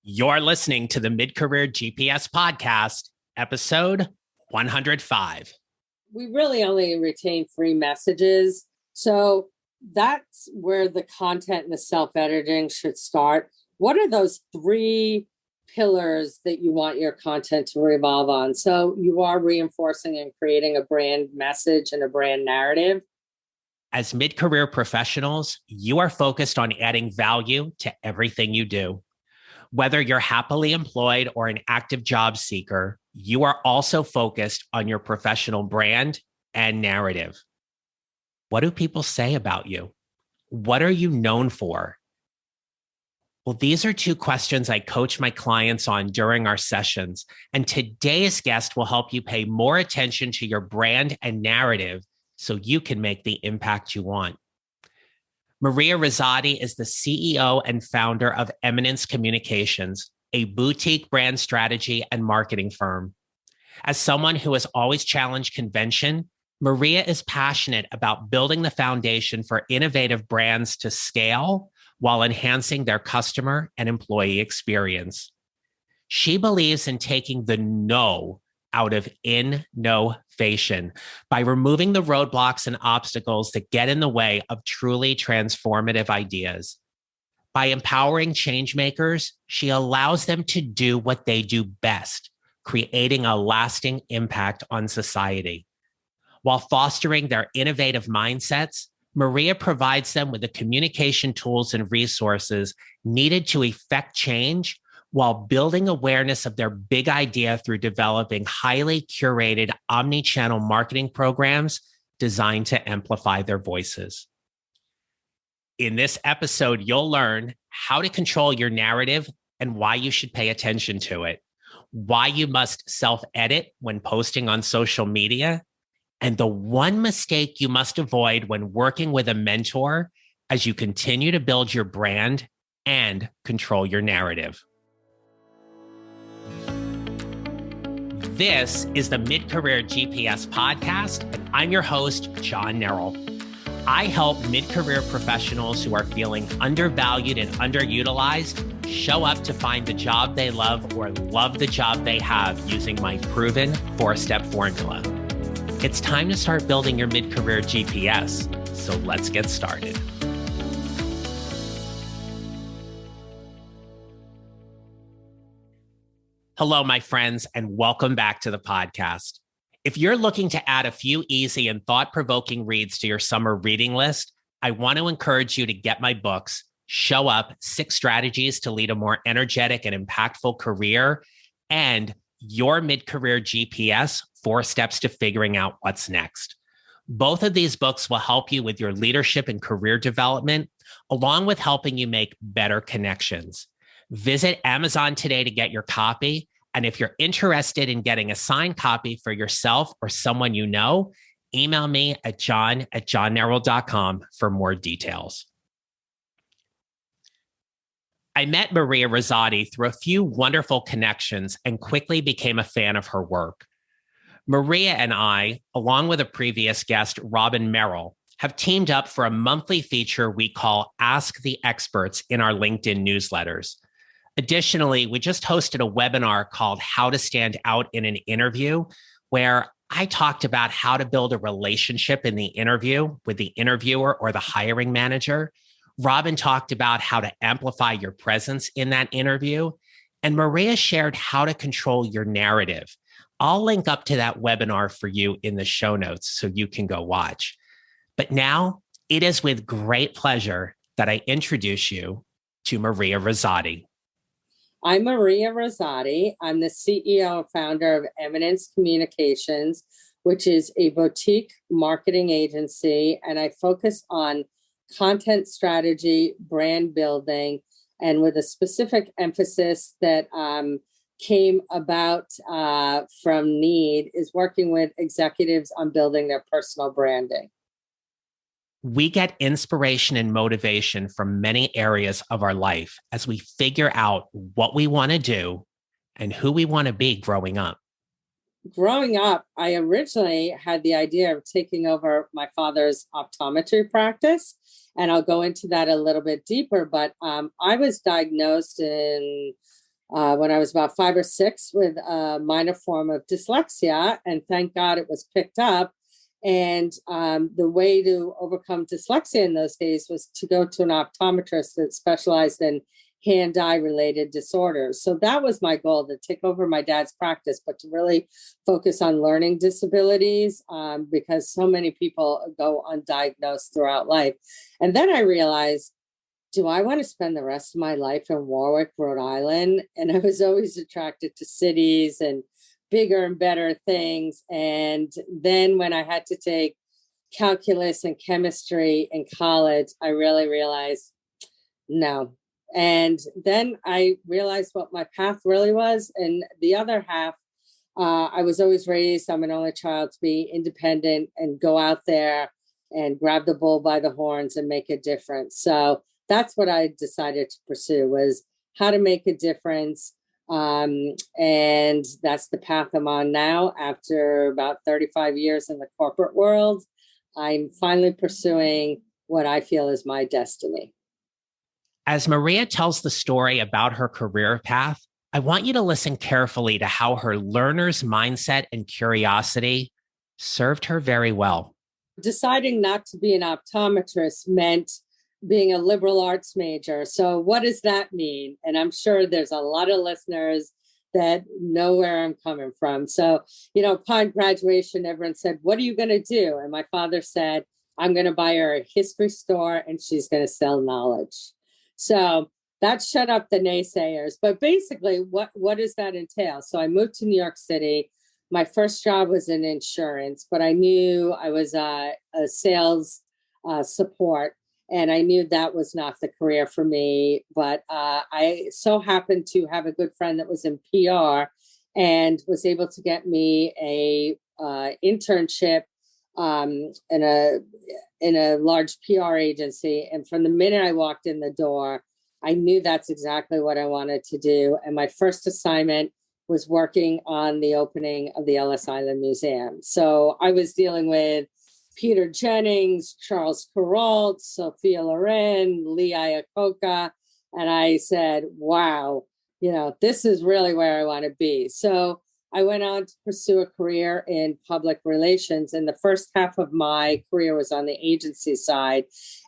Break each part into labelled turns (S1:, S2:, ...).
S1: You're listening to the Mid-Career GPS podcast, episode 105.
S2: We really only retain 3 messages. So that's where the content and the self-editing should start. What are those 3 pillars that you want your content to revolve on? So you are reinforcing and creating a brand message and a brand narrative.
S1: As mid-career professionals, you are focused on adding value to everything you do. Whether you're happily employed or an active job seeker, you are also focused on your professional brand and narrative. What do people say about you? What are you known for? Well, these are 2 questions I coach my clients on during our sessions, and today's guest will help you pay more attention to your brand and narrative so you can make the impact you want. Maria Rosati is the CEO and founder of Eminence Communications, a boutique brand strategy and marketing firm. As someone who has always challenged convention, Maria is passionate about building the foundation for innovative brands to scale while enhancing their customer and employee experience. She believes in taking the no out of innovation by removing the roadblocks and obstacles that get in the way of truly transformative ideas. By empowering change makers, she allows them to do what they do best, creating a lasting impact on society. While fostering their innovative mindsets, Maria provides them with the communication tools and resources needed to effect change while building awareness of their big idea through developing highly curated omni-channel marketing programs designed to amplify their voices. In this episode, you'll learn how to control your narrative and why you should pay attention to it, why you must self-edit when posting on social media, and the one mistake you must avoid when working with a mentor as you continue to build your brand and control your narrative. This is the Mid-Career GPS podcast, and I'm your host, John Nerrell. I help mid-career professionals who are feeling undervalued and underutilized show up to find the job they love or love the job they have using my proven 4-step formula. It's time to start building your mid-career GPS, so let's get started. Hello, my friends, and welcome back to the podcast. If you're looking to add a few easy and thought-provoking reads to your summer reading list, I want to encourage you to get my books, Show Up, 6 Strategies to Lead a More Energetic and Impactful Career, and Your Mid-Career GPS, 4 Steps to Figuring Out What's Next. Both of these books will help you with your leadership and career development, along with helping you make better connections. Visit Amazon today to get your copy. And if you're interested in getting a signed copy for yourself or someone you know, email me at john@johnnerrell.com for more details. I met Maria Rosati through a few wonderful connections and quickly became a fan of her work. Maria and I, along with a previous guest, Robin Merrill, have teamed up for a monthly feature we call Ask the Experts in our LinkedIn newsletters. Additionally, we just hosted a webinar called How to Stand Out in an Interview, where I talked about how to build a relationship in the interview with the interviewer or the hiring manager. Robin talked about how to amplify your presence in that interview. And Maria shared how to control your narrative. I'll link up to that webinar for you in the show notes so you can go watch. But now it is with great pleasure that I introduce you to Maria Rosati.
S2: I'm Maria Rosati. I'm the CEO and founder of Eminence Communications, which is a boutique marketing agency, and I focus on content strategy, brand building, and with a specific emphasis that came about from need is working with executives on building their personal branding.
S1: We get inspiration and motivation from many areas of our life as we figure out what we want to do and who we want to be growing up.
S2: Growing up, I originally had the idea of taking over my father's optometry practice, and I'll go into that a little bit deeper, but I was diagnosed in when I was about 5 or 6 with a minor form of dyslexia. And thank God it was picked up. And the way to overcome dyslexia in those days was to go to an optometrist that specialized in hand-eye related disorders. So that was my goal, to take over my dad's practice, but to really focus on learning disabilities, because so many people go undiagnosed throughout life. And then I realized, do I want to spend the rest of my life in Warwick, Rhode Island? And I was always attracted to cities and bigger and better things. And then when I had to take calculus and chemistry in college, I really realized no. And then I realized what my path really was. And the other half, I was always raised, I'm an only child, to be independent and go out there and grab the bull by the horns and make a difference. So that's what I decided to pursue, was how to make a difference. And that's the path I'm on now. After about 35 years in the corporate world, I'm finally pursuing what I feel is my destiny.
S1: As Maria tells the story about her career path, I want you to listen carefully to how her learner's mindset and curiosity served her very well.
S2: Deciding not to be an optometrist meant being a liberal arts major. So what does that mean? And I'm sure there's a lot of listeners that know where I'm coming from. So, upon graduation, everyone said, what are you going to do? And my father said, I'm going to buy her a history store and she's going to sell knowledge. So that shut up the naysayers. But basically, what does that entail? So I moved to New York City. My first job was in insurance, but I knew I was a sales support, and I knew that was not the career for me. But I so happened to have a good friend that was in PR and was able to get me a internship in a large PR agency. And from the minute I walked in the door, I knew that's exactly what I wanted to do. And my first assignment was working on the opening of the Ellis Island Museum. So I was dealing with Peter Jennings, Charles Kuralt, Sophia Loren, Lee Iacocca. And I said, wow, this is really where I want to be. So I went on to pursue a career in public relations. And the first half of my career was on the agency side.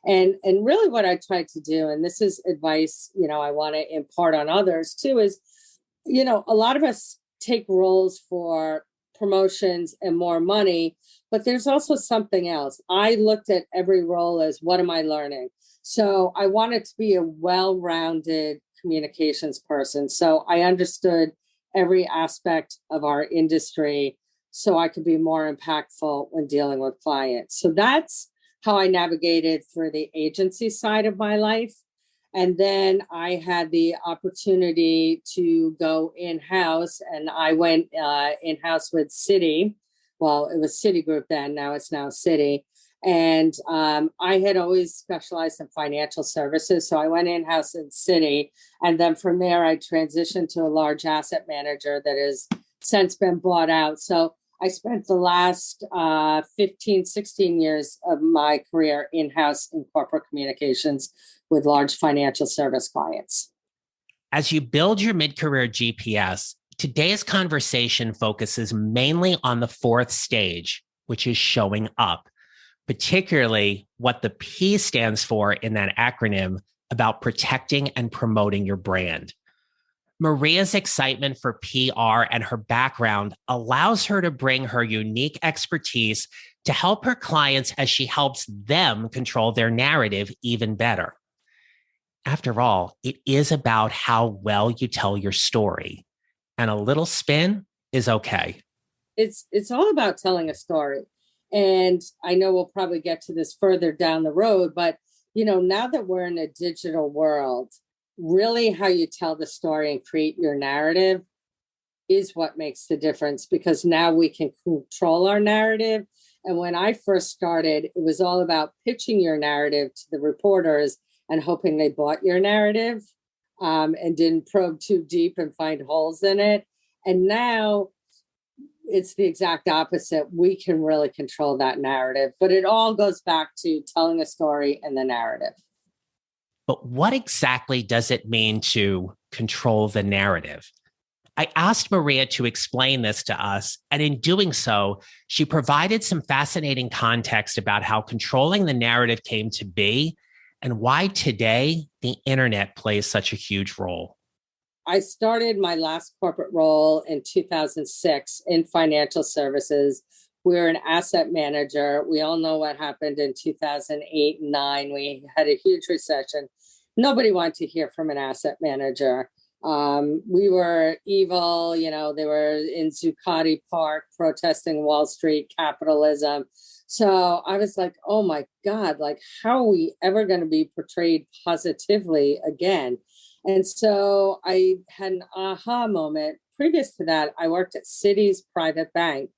S2: And really what I tried to do, and this is advice, I want to impart on others too, is, a lot of us take roles for promotions and more money, but there's also something else. I looked at every role as, what am I learning? So I wanted to be a well-rounded communications person. So I understood every aspect of our industry so I could be more impactful when dealing with clients. So that's how I navigated through the agency side of my life. And then I had the opportunity to go in-house, and I went in-house with Citi. Well, it was Citigroup then, now it's Citi. And I had always specialized in financial services. So I went in-house in Citi. And then from there, I transitioned to a large asset manager that has since been bought out. So I spent the last 15, 16 years of my career in-house in corporate communications with large financial service clients.
S1: As you build your mid-career GPS, today's conversation focuses mainly on the fourth stage, which is showing up, particularly what the P stands for in that acronym about protecting and promoting your brand. Maria's excitement for PR and her background allows her to bring her unique expertise to help her clients as she helps them control their narrative even better. After all, it is about how well you tell your story, and a little spin is okay.
S2: It's all about telling a story. And I know we'll probably get to this further down the road, but now that we're in a digital world, really how you tell the story and create your narrative is what makes the difference, because now we can control our narrative. And when I first started, it was all about pitching your narrative to the reporters and hoping they bought your narrative and didn't probe too deep and find holes in it. And now it's the exact opposite. We can really control that narrative, but it all goes back to telling a story and the narrative.
S1: But what exactly does it mean to control the narrative. I asked Maria to explain this to us, and in doing so, she provided some fascinating context about how controlling the narrative came to be and why today the internet plays such a huge role.
S2: I started my last corporate role in 2006 in financial services. We were an asset manager. We all know what happened in 2008 and 9. We had a huge recession. Nobody wanted to hear from an asset manager. We were evil, they were in Zuccotti Park protesting Wall Street capitalism. So I was like, oh my God, how are we ever going to be portrayed positively again? And so I had an aha moment. Previous to that, I worked at Citi's private bank.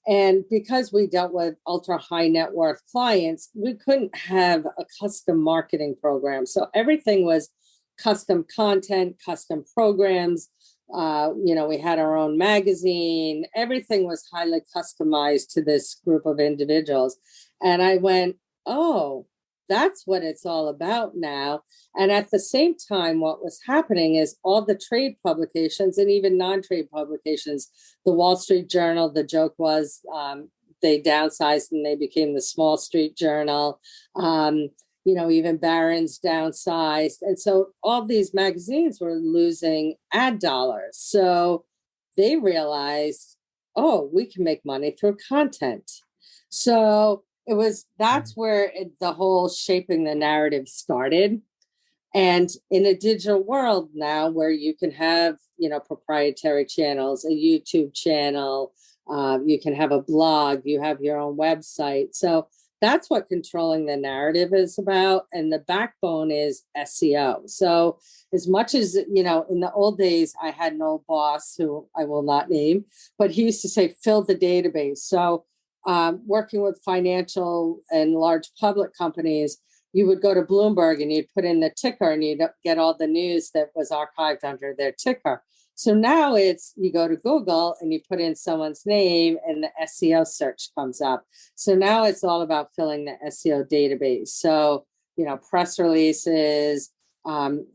S2: And because we dealt with ultra high net worth clients, we couldn't have a custom marketing program. So everything was custom content, custom programs. We had our own magazine. Everything was highly customized to this group of individuals. And I went, oh, that's what it's all about now. And at the same time, what was happening is all the trade publications and even non-trade publications, the Wall Street Journal, the joke was they downsized and they became the Small Street Journal. Even Barron's downsized. And so all these magazines were losing ad dollars. So they realized, oh, we can make money through content. So that's where the whole shaping the narrative started. And in a digital world now where you can have, proprietary channels, a YouTube channel, you can have a blog, you have your own website. So that's what controlling the narrative is about. And the backbone is SEO. So as much as, in the old days, I had an old boss who I will not name, but he used to say, fill the database. So working with financial and large public companies, you would go to Bloomberg and you'd put in the ticker and you'd get all the news that was archived under their ticker. So now you go to Google and you put in someone's name and the SEO search comes up. So now it's all about filling the SEO database. So, press releases,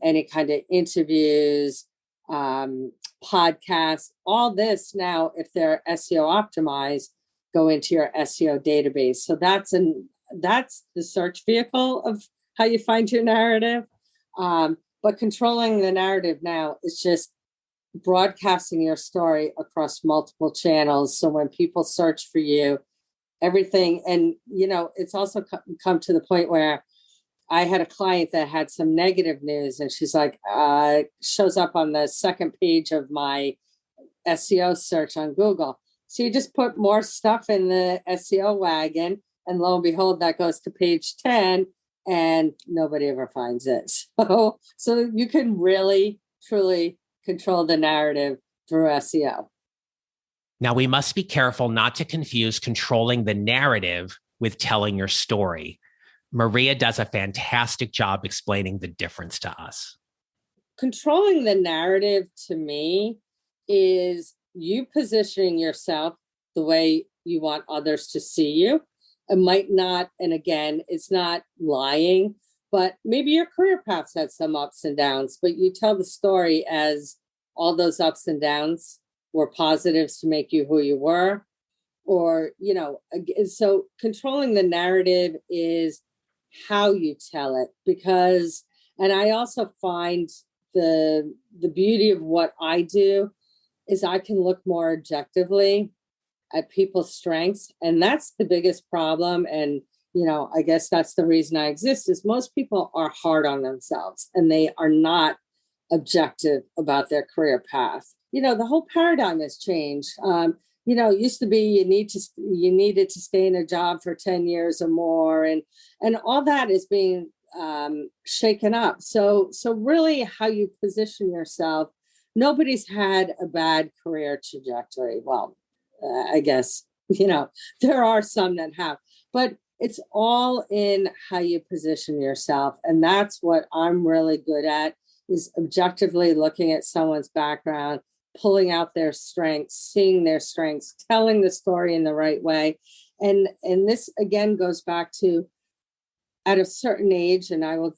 S2: any kind of interviews, podcasts, all this now, if they're SEO optimized, go into your SEO database. So that's the search vehicle of how you find your narrative. But controlling the narrative now is just broadcasting your story across multiple channels. So when people search for you, everything, and it's also come to the point where I had a client that had some negative news, and she's like, shows up on the second page of my SEO search on Google. So you just put more stuff in the SEO wagon, and lo and behold, that goes to page 10, and nobody ever finds it. So you can really, truly control the narrative through SEO.
S1: Now, we must be careful not to confuse controlling the narrative with telling your story. Maria does a fantastic job explaining the difference to us.
S2: Controlling the narrative to me is you positioning yourself the way you want others to see you. It might not, and again, it's not lying, but maybe your career path's had some ups and downs, but you tell the story as all those ups and downs were positives to make you who you were. Or, so controlling the narrative is how you tell it, because, and I also find the beauty of what I do is I can look more objectively at people's strengths. And that's the biggest problem. And, I guess that's the reason I exist, is most people are hard on themselves and they are not objective about their career path. The whole paradigm has changed. It used to be you needed to stay in a job for 10 years or more. And all that is being shaken up. So really how you position yourself, nobody's had a bad career trajectory. Well, I guess, there are some that have, but it's all in how you position yourself. And that's what I'm really good at, is objectively looking at someone's background, pulling out their strengths, seeing their strengths, telling the story in the right way. And this again goes back to, at a certain age, and I will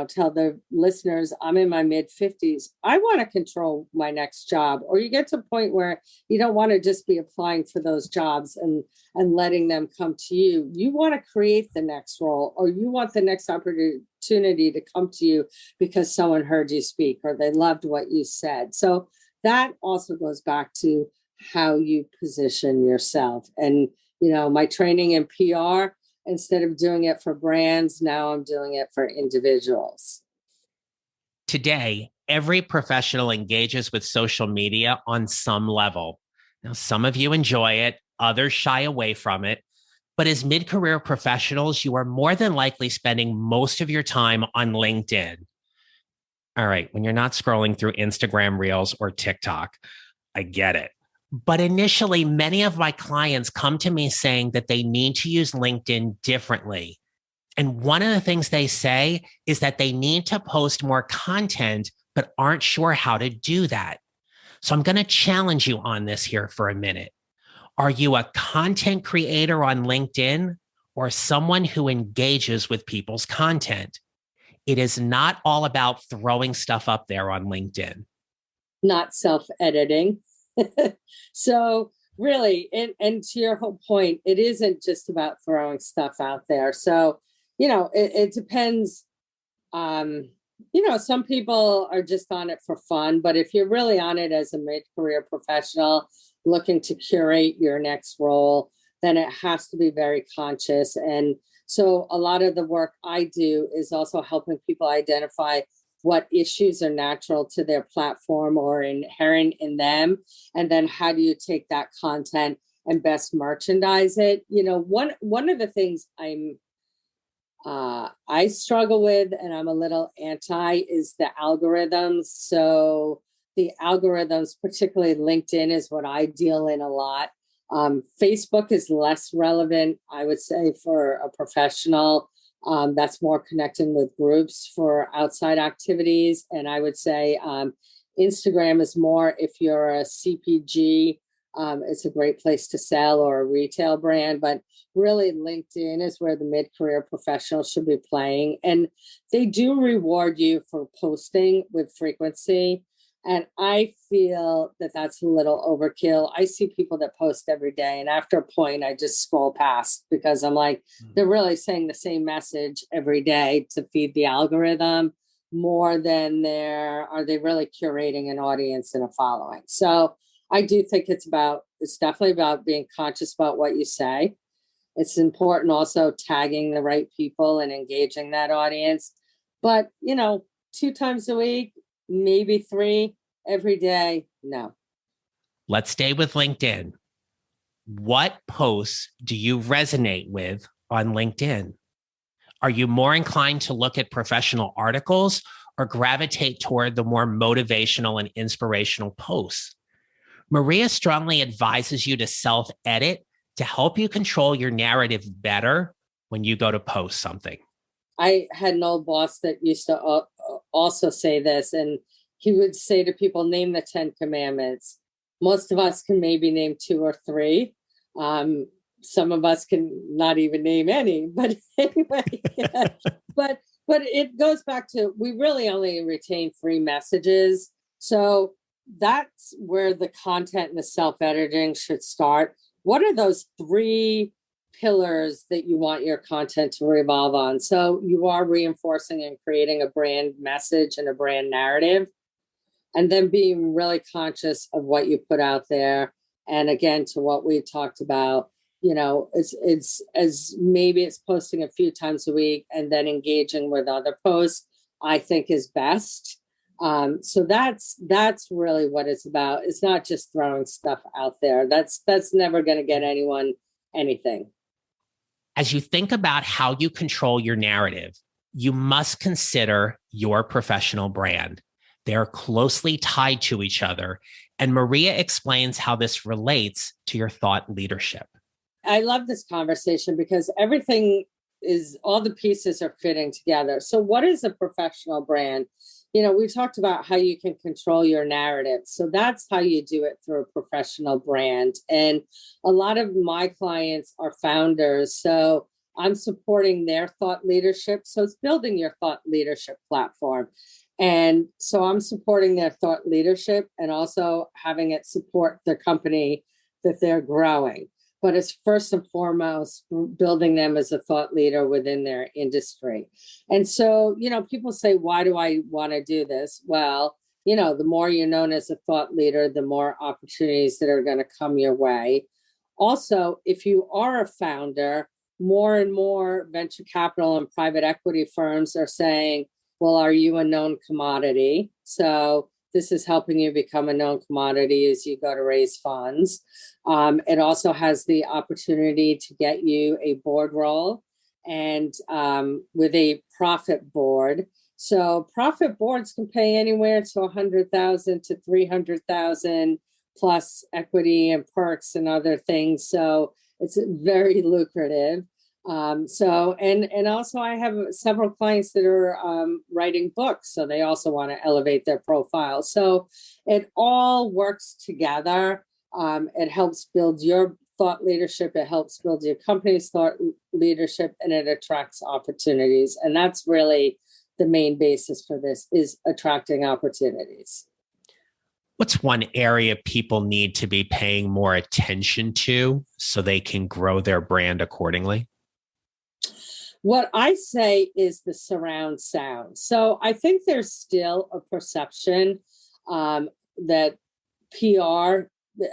S2: tell the listeners, I'm in my mid 50s. I want to control my next job. Or you get to a point where you don't want to just be applying for those jobs and letting them come to you. You want to create the next role, or you want the next opportunity to come to you because someone heard you speak or they loved what you said. So that also goes back to how you position yourself. And, my training in PR, instead of doing it for brands, now I'm doing it for individuals.
S1: Today, every professional engages with social media on some level. Now, some of you enjoy it, others shy away from it. But as mid-career professionals, you are more than likely spending most of your time on LinkedIn. All right, when you're not scrolling through Instagram Reels or TikTok, I get it. But initially, many of my clients come to me saying that they need to use LinkedIn differently. And one of the things they say is that they need to post more content, but aren't sure how to do that. So I'm going to challenge you on this here for a minute. Are you a content creator on LinkedIn or someone who engages with people's content? It is not all about throwing stuff up there on LinkedIn.
S2: Not self-editing. So really, and to your whole point, it isn't just about throwing stuff out there. So, it depends. Some people are just on it for fun, but if you're really on it as a mid-career professional looking to curate your next role, then it has to be very conscious. And so a lot of the work I do is also helping people identify what issues are natural to their platform or inherent in them. And then how do you take that content and best merchandise it? One of the things I struggle with, and I'm a little anti, is the algorithms. So the algorithms, particularly LinkedIn, is what I deal in a lot. Facebook is less relevant, I would say, for a professional. That's more connecting with groups for outside activities. And I would say Instagram is more if you're a CPG. It's a great place to sell, or a retail brand, but really LinkedIn is where the mid-career professional should be playing. And they do reward you for posting with frequency. And I feel that that's a little overkill. I see people that post every day, and after a point, I just scroll past because I'm like, they're really saying the same message every day to feed the algorithm more than are they really curating an audience and a following. So I do think it's definitely about being conscious about what you say. It's important also tagging the right people and engaging that audience. But, 2 times a week, maybe 3 every day, no.
S1: Let's stay with LinkedIn. What posts do you resonate with on LinkedIn? Are you more inclined to look at professional articles or gravitate toward the more motivational and inspirational posts? Maria strongly advises you to self-edit to help you control your narrative better when you go to post something.
S2: I had an old boss that used to also say this, and he would say to people, name the 10 commandments. Most of us can maybe name 2 or 3. Some of us can not even name any, but anyway, yeah. but it goes back to, we really only retain 3 messages. So that's where the content and the self-editing should start. What are those 3 pillars that you want your content to revolve on? So you are reinforcing and creating a brand message and a brand narrative, and then being really conscious of what you put out there. And again, to what we talked about, it's as maybe it's posting a few times a week and then engaging with other posts, I think is best. So that's really what it's about. It's not just throwing stuff out there. That's never going to get anyone anything.
S1: As you think about how you control your narrative, you must consider your professional brand. They're closely tied to each other, and Maria explains how this relates to your thought leadership.
S2: I love this conversation because all the pieces are fitting together. So what is a professional brand? We talked about how you can control your narrative. So that's how you do it through a professional brand. And a lot of my clients are founders. So I'm supporting their thought leadership. So it's building your thought leadership platform. And so I'm supporting their thought leadership and also having it support the company that they're growing. But it's first and foremost building them as a thought leader within their industry. And so, people say, why do I want to do this? Well, the more you're known as a thought leader, the more opportunities that are going to come your way. Also, if you are a founder, more and more venture capital and private equity firms are saying, well, are you a known commodity? So this is helping you become a known commodity as you go to raise funds. It also has the opportunity to get you a board role and with a profit board. So profit boards can pay anywhere to $100,000 to $300,000 plus equity and perks and other things. So it's very lucrative. And also I have several clients that are writing books, so they also want to elevate their profile. So it all works together. It helps build your thought leadership. It helps build your company's thought leadership, and it attracts opportunities. And that's really the main basis for this, is attracting opportunities.
S1: What's one area people need to be paying more attention to so they can grow their brand accordingly?
S2: What I say is the surround sound. So I think there's still a perception that PR,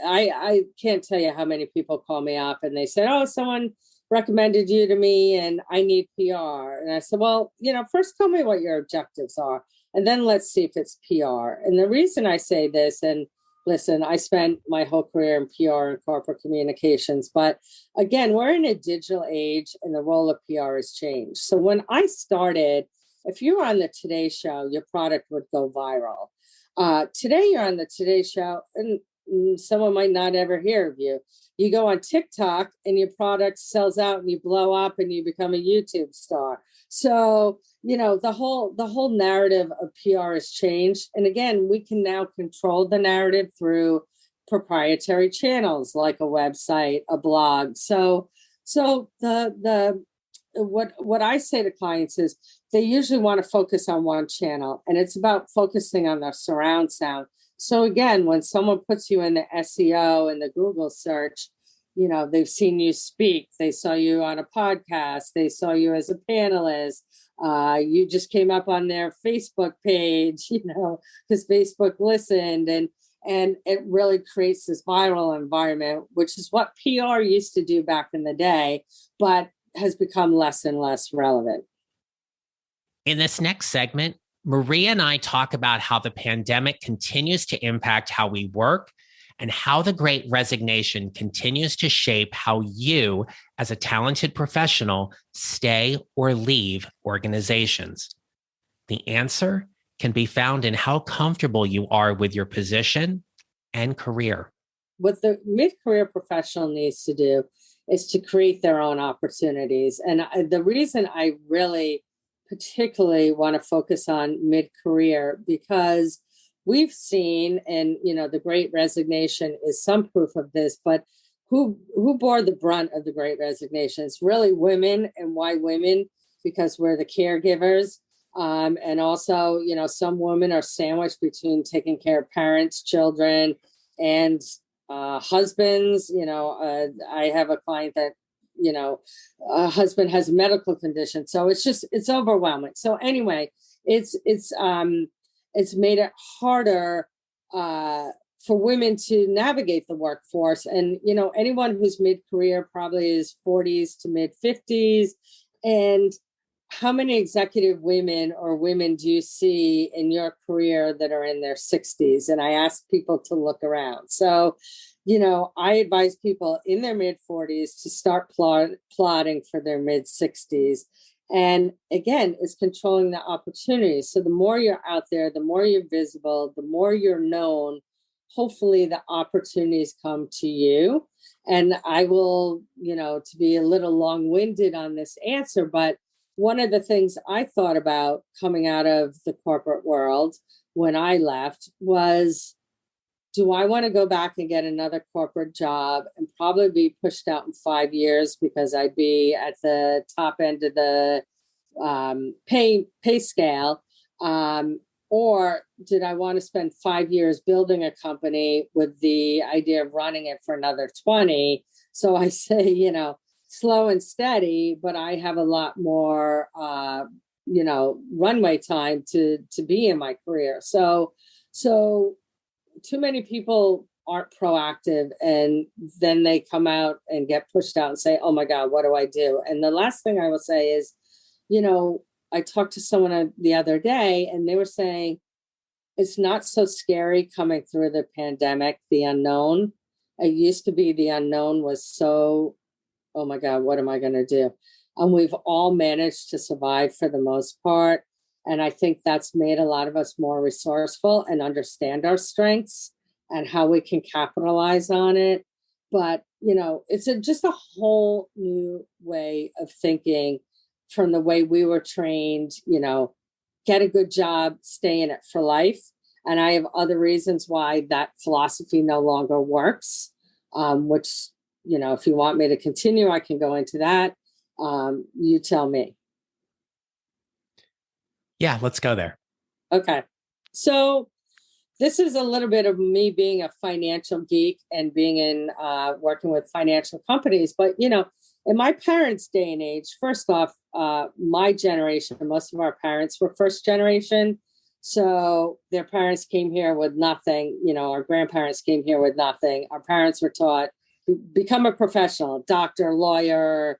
S2: I can't tell you how many people call me up and they said, oh, someone recommended you to me and I need PR. And I said, well, first tell me what your objectives are, and then let's see if it's PR. And the reason I say this, and listen, I spent my whole career in PR and corporate communications, but again, we're in a digital age and the role of PR has changed. So when I started, if you were on the Today Show, your product would go viral. Today you're on the Today Show and someone might not ever hear of you. You go on TikTok and your product sells out and you blow up and you become a YouTube star. So, the whole narrative of PR has changed. And again, we can now control the narrative through proprietary channels like a website, a blog. So what I say to clients is they usually want to focus on one channel, and it's about focusing on their surround sound. So again, when someone puts you in the SEO and the Google search, they've seen you speak, they saw you on a podcast, they saw you as a panelist, you just came up on their Facebook page, because Facebook listened, and it really creates this viral environment, which is what PR used to do back in the day, but has become less and less relevant.
S1: In this next segment, Maria and I talk about how the pandemic continues to impact how we work and how the Great Resignation continues to shape how you, as a talented professional, stay or leave organizations. The answer can be found in how comfortable you are with your position and career.
S2: What the mid-career professional needs to do is to create their own opportunities. And the reason I really particularly want to focus on mid-career, because we've seen, and the Great Resignation is some proof of this, but who bore the brunt of the Great Resignation? It's really women. And why women? Because we're the caregivers. And also, some women are sandwiched between taking care of parents, children, and husbands. I have a client that a husband has a medical condition. So it's overwhelming. So anyway, it's made it harder for women to navigate the workforce. And, anyone who's mid-career probably is 40s to mid-50s. And how many executive women or women do you see in your career that are in their 60s? And I ask people to look around. So, I advise people in their mid-40s to start plotting for their mid-60s. And again, it's controlling the opportunities. So the more you're out there, the more you're visible, the more you're known, hopefully the opportunities come to you. And I will, to be a little long-winded on this answer, but one of the things I thought about coming out of the corporate world when I left was do I want to go back and get another corporate job and probably be pushed out in 5 years because I'd be at the top end of the pay scale? Or did I want to spend 5 years building a company with the idea of running it for another 20? So I say, slow and steady, but I have a lot more, runway time to be in my career. So too many people aren't proactive, and then they come out and get pushed out and say, oh my God, what do I do? And the last thing I will say is, I talked to someone the other day and they were saying, it's not so scary coming through the pandemic, the unknown. It used to be the unknown was so, oh my God, what am I going to do? And we've all managed to survive for the most part. And I think that's made a lot of us more resourceful and understand our strengths and how we can capitalize on it. But, it's just a whole new way of thinking from the way we were trained, get a good job, stay in it for life. And I have other reasons why that philosophy no longer works, which, if you want me to continue, I can go into that. You tell me.
S1: Yeah, let's go there.
S2: Okay. So this is a little bit of me being a financial geek and being in working with financial companies. But, in my parents' day and age, first off, my generation, most of our parents were first generation. So their parents came here with nothing. Our grandparents came here with nothing. Our parents were taught, become a professional, doctor, lawyer,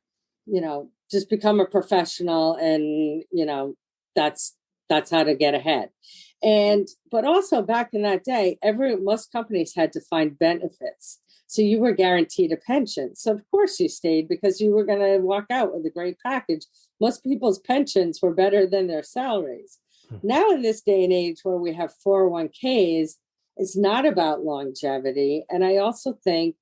S2: just become a professional. And, that's how to get ahead. But also back in that day, most companies had defined benefits. So you were guaranteed a pension. So of course you stayed because you were going to walk out with a great package. Most people's pensions were better than their salaries. Now in this day and age where we have 401ks, it's not about longevity. And I also think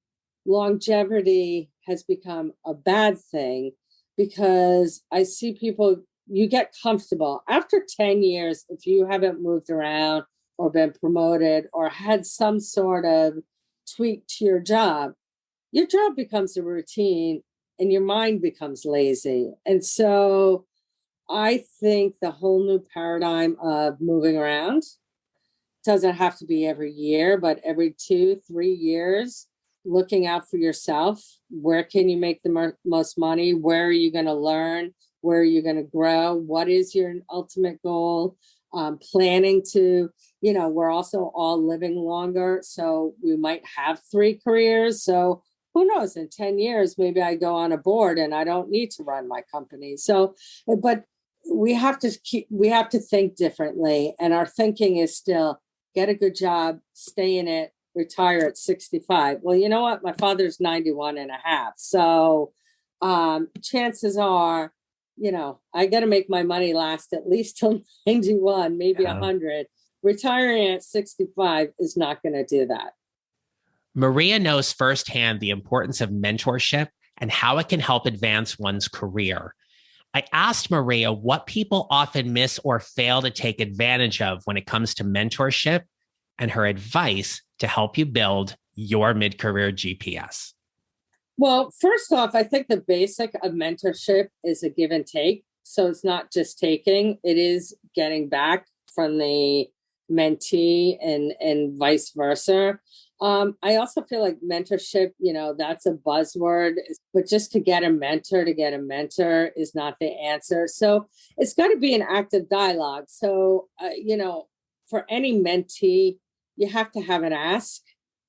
S2: longevity has become a bad thing because I see people, you get comfortable. After 10 years, if you haven't moved around or been promoted or had some sort of tweak to your job becomes a routine and your mind becomes lazy. And so I think the whole new paradigm of moving around doesn't have to be every year, but every 2-3 years, looking out for yourself. Where can you make the most money? Where are you going to learn? Where are you going to grow? What is your ultimate goal? Planning to, we're also all living longer. So we might have 3 careers. So who knows, in 10 years, maybe I go on a board and I don't need to run my company. So, but we have to think differently. And our thinking is still get a good job, stay in it, retire at 65. Well, you know what? My father's 91 and a half. So chances are, I got to make my money last at least till 91, maybe 100. Retiring at 65 is not going to do that.
S1: Maria knows firsthand the importance of mentorship and how it can help advance one's career. I asked Maria what people often miss or fail to take advantage of when it comes to mentorship and her advice to help you build your mid-career GPS.
S2: Well, first off, I think the basic of mentorship is a give and take. So it's not just taking, it is getting back from the mentee and vice versa. I also feel like mentorship, that's a buzzword, but just to get a mentor is not the answer. So it's got to be an active dialogue. So, for any mentee, you have to have an ask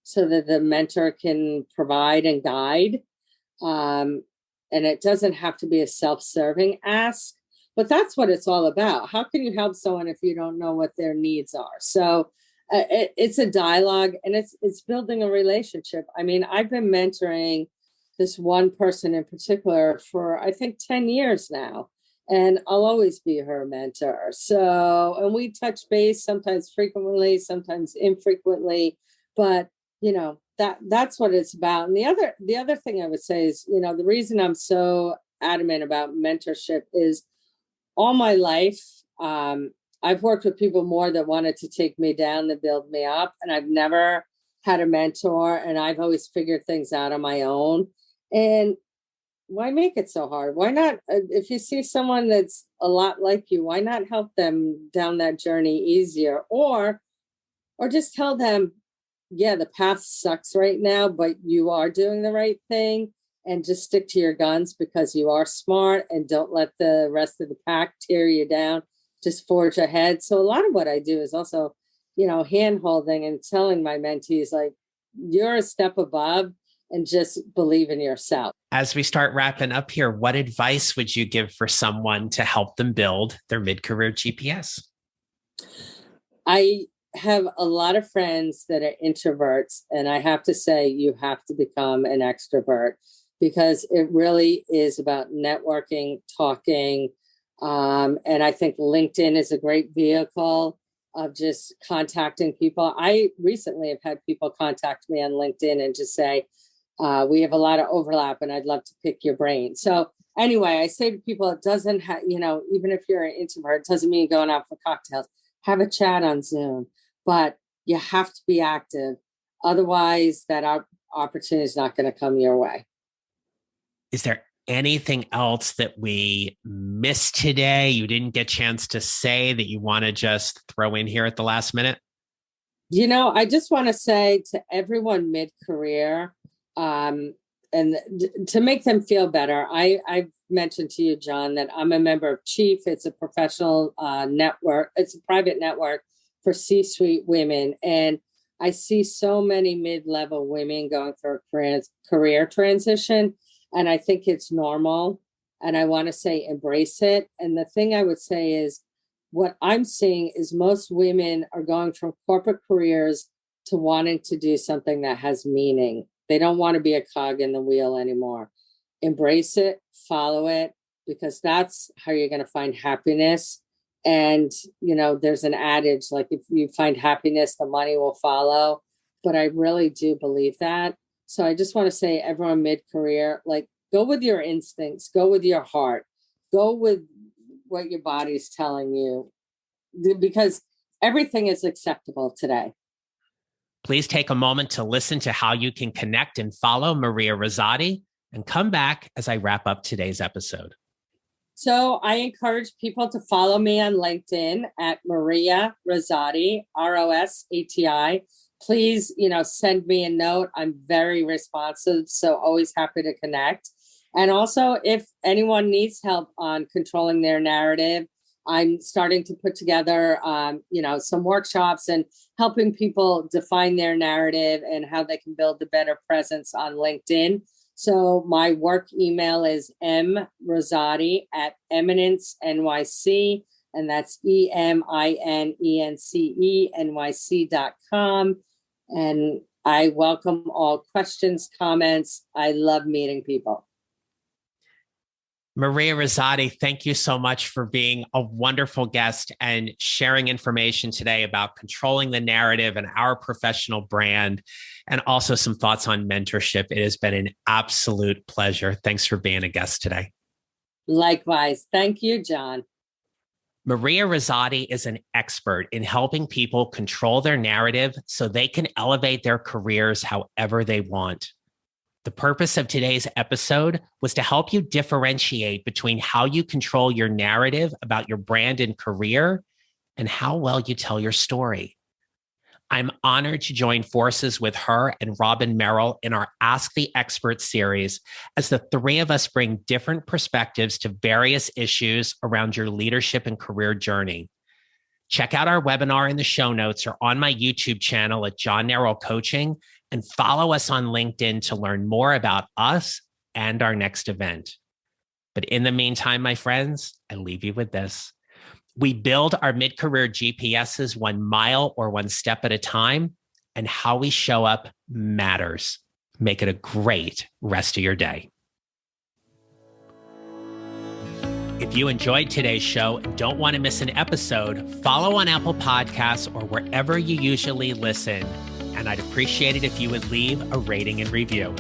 S2: so that the mentor can provide and guide. And it doesn't have to be a self-serving ask, but that's what it's all about. How can you help someone if you don't know what their needs are? So it's a dialogue and it's building a relationship. I mean, I've been mentoring this one person in particular for, I think, 10 years now, and I'll always be her mentor. So, and we touch base sometimes frequently, sometimes infrequently, but that's what it's about. And the other thing I would say is, the reason I'm so adamant about mentorship is all my life, I've worked with people more that wanted to take me down than build me up. And I've never had a mentor, and I've always figured things out on my own. And why make it so hard? Why not, if you see someone that's a lot like you, why not help them down that journey easier? Or just tell them, yeah, the path sucks right now, but you are doing the right thing, and just stick to your guns because you are smart, and don't let the rest of the pack tear you down. Just forge ahead. So a lot of what I do is also, hand holding and telling my mentees, like, you're a step above, and just believe in yourself.
S1: As we start wrapping up here, what advice would you give for someone to help them build their mid-career GPS?
S2: I have a lot of friends that are introverts, and I have to say, you have to become an extrovert, because it really is about networking, talking. And I think LinkedIn is a great vehicle of just contacting people. I recently have had people contact me on LinkedIn and just say, we have a lot of overlap and I'd love to pick your brain. So anyway, I say to people, it doesn't have, even if you're an introvert, it doesn't mean going out for cocktails. Have a chat on Zoom, but you have to be active. Otherwise, that opportunity is not going to come your way.
S1: Is there anything else that we missed today you didn't get a chance to say that you want to just throw in here at the last minute?
S2: I just want to say to everyone mid-career, and to make them feel better, I've mentioned to you, John, that I'm a member of Chief. It's a professional network. It's a private network for C-suite women. And I see so many mid-level women going through a career transition. And I think it's normal. And I want to say embrace it. And the thing I would say is, what I'm seeing is most women are going from corporate careers to wanting to do something that has meaning. They don't want to be a cog in the wheel anymore. Embrace it, follow it, because that's how you're going to find happiness. And, there's an adage, like, if you find happiness, the money will follow. But I really do believe that. So I just want to say, everyone mid-career, like, go with your instincts, go with your heart, go with what your body's telling you, because everything is acceptable today.
S1: Please take a moment to listen to how you can connect and follow Maria Rosati, and come back as I wrap up today's episode.
S2: So I encourage people to follow me on LinkedIn at Maria Rosati, Rosati. Please, send me a note. I'm very responsive, so always happy to connect. And also, if anyone needs help on controlling their narrative, I'm starting to put together, some workshops and helping people define their narrative and how they can build a better presence on LinkedIn. So my work email is mrosati@Eminence NYC, and that's EMINENCENYC.com. And I welcome all questions, comments. I love meeting people.
S1: Maria Rosati, thank you so much for being a wonderful guest and sharing information today about controlling the narrative and our professional brand, and also some thoughts on mentorship. It has been an absolute pleasure. Thanks for being a guest today.
S2: Likewise. Thank you, John.
S1: Maria Rosati is an expert in helping people control their narrative so they can elevate their careers however they want. The purpose of today's episode was to help you differentiate between how you control your narrative about your brand and career and how well you tell your story. I'm honored to join forces with her and Robin Merrill in our Ask the Expert series, as the three of us bring different perspectives to various issues around your leadership and career journey. Check out our webinar in the show notes or on my YouTube channel at John Narroll Coaching, and follow us on LinkedIn to learn more about us and our next event. But in the meantime, my friends, I leave you with this. We build our mid-career GPSs 1 mile or 1 step at a time, and how we show up matters. Make it a great rest of your day. If you enjoyed today's show and don't want to miss an episode, follow on Apple Podcasts or wherever you usually listen. And I'd appreciate it if you would leave a rating and review.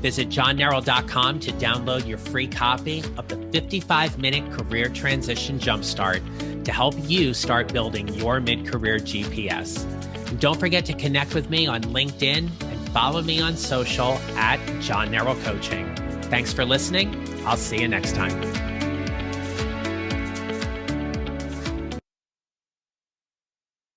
S1: Visit johnnarroll.com to download your free copy of the 55-minute Career Transition Jumpstart to help you start building your mid-career GPS. And don't forget to connect with me on LinkedIn and follow me on social at John Narrow Coaching. Thanks for listening. I'll see you next time.